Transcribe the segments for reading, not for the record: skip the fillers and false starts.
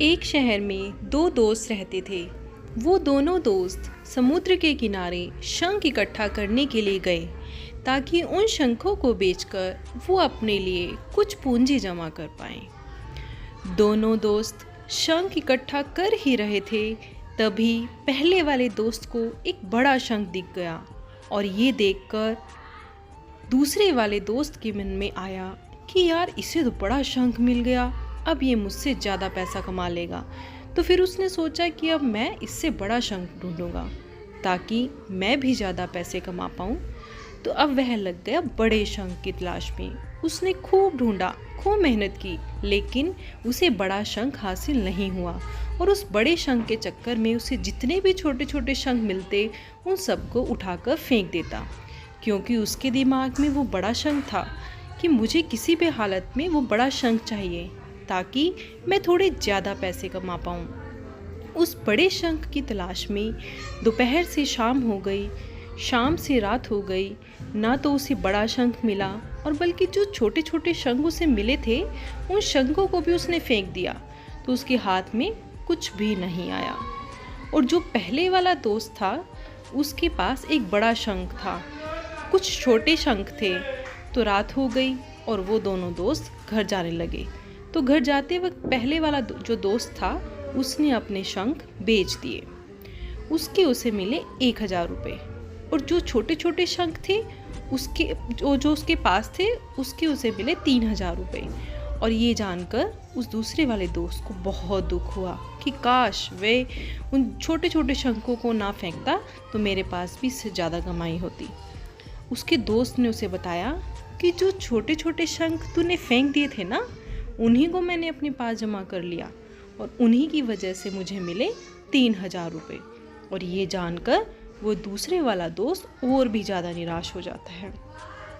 एक शहर में दो दोस्त रहते थे। वो दोनों दोस्त समुद्र के किनारे शंख इकट्ठा करने के लिए गए ताकि उन शंखों को बेचकर वो अपने लिए कुछ पूंजी जमा कर पाएं। दोनों दोस्त शंख इकट्ठा कर ही रहे थे, तभी पहले वाले दोस्त को एक बड़ा शंख दिख गया और ये देखकर दूसरे वाले दोस्त के मन में आया कि यार इसे तो बड़ा शंख मिल गया, अब ये मुझसे ज़्यादा पैसा कमा लेगा। तो फिर उसने सोचा कि अब मैं इससे बड़ा शंख ढूंढूंगा ताकि मैं भी ज़्यादा पैसे कमा पाऊँ। तो अब वह लग गया बड़े शंख की तलाश में। उसने खूब ढूंढा, खूब मेहनत की, लेकिन उसे बड़ा शंख हासिल नहीं हुआ। और उस बड़े शंख के चक्कर में उसे जितने भी छोटे छोटे शंख मिलते उन सबको उठाकर फेंक देता, क्योंकि उसके दिमाग में वो बड़ा शंख था कि मुझे किसी भी हालत में वो बड़ा शंख चाहिए ताकि मैं थोड़े ज़्यादा पैसे कमा पाऊँ। उस बड़े शंख की तलाश में दोपहर से शाम हो गई, शाम से रात हो गई, ना तो उसे बड़ा शंख मिला और बल्कि जो छोटे छोटे शंख उसे मिले थे उन शंखों को भी उसने फेंक दिया। तो उसके हाथ में कुछ भी नहीं आया। और जो पहले वाला दोस्त था उसके पास एक बड़ा शंख था, कुछ छोटे शंख थे। तो रात हो गई और वो दोनों दोस्त घर जाने लगे। तो घर जाते वक्त पहले वाला जो दोस्त था उसने अपने शंख बेच दिए। उसे मिले 1000 रुपये। और जो छोटे छोटे शंख थे उसके जो उसके पास थे उसे मिले 3000 रुपये। और ये जानकर उस दूसरे वाले दोस्त को बहुत दुख हुआ कि काश वे उन छोटे छोटे शंखों को ना फेंकता तो मेरे पास भी इससे ज़्यादा कमाई होती। उसके दोस्त ने उसे बताया कि जो छोटे छोटे शंख तूने फेंक दिए थे ना, उन्हीं को मैंने अपने पास जमा कर लिया और उन्हीं की वजह से मुझे मिले 3000 रुपये। और ये जानकर वो दूसरे वाला दोस्त और भी ज़्यादा निराश हो जाता है।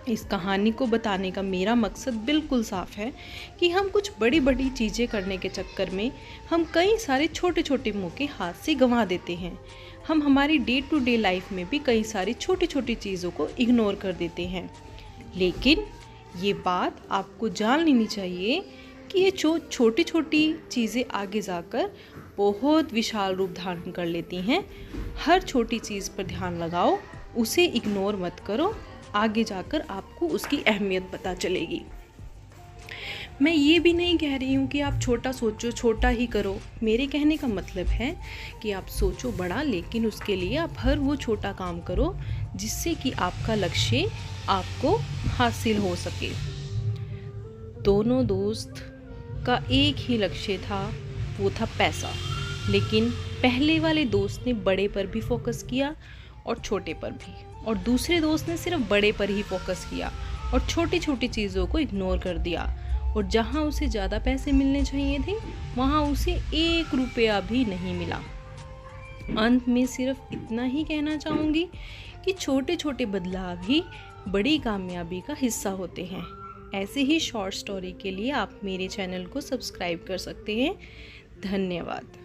इस कहानी को बताने का मेरा मकसद बिल्कुल साफ है कि हम कुछ बड़ी बड़ी चीज़ें करने के चक्कर में हम कई सारे छोटे छोटे मौके हाथ से गंवा देते हैं। हम हमारी डे टू डे लाइफ में भी कई सारी छोटी छोटी चीज़ों को इग्नोर कर देते हैं। लेकिन ये बात आपको जान लेनी चाहिए कि ये छोटी छोटी चीज़ें आगे जाकर बहुत विशाल रूप धारण कर लेती हैं। हर छोटी चीज़ पर ध्यान लगाओ, उसे इग्नोर मत करो, आगे जाकर आपको उसकी अहमियत पता चलेगी। मैं ये भी नहीं कह रही हूँ कि आप छोटा सोचो, छोटा ही करो। मेरे कहने का मतलब है कि आप सोचो बड़ा, लेकिन उसके लिए आप हर वो छोटा काम करो जिससे कि आपका लक्ष्य आपको हासिल हो सके। दोनों दोस्त का एक ही लक्ष्य था, वो था पैसा। लेकिन पहले वाले दोस्त ने बड़े पर भी फोकस किया और छोटे पर भी, और दूसरे दोस्त ने सिर्फ बड़े पर ही फोकस किया और छोटी छोटी चीज़ों को इग्नोर कर दिया। और जहाँ उसे ज़्यादा पैसे मिलने चाहिए थे वहाँ उसे 1 रुपया भी नहीं मिला। अंत में सिर्फ इतना ही कहना चाहूँगी कि छोटे छोटे बदलाव ही बड़ी कामयाबी का हिस्सा होते हैं। ऐसे ही शॉर्ट स्टोरी के लिए आप मेरे चैनल को सब्सक्राइब कर सकते हैं। धन्यवाद।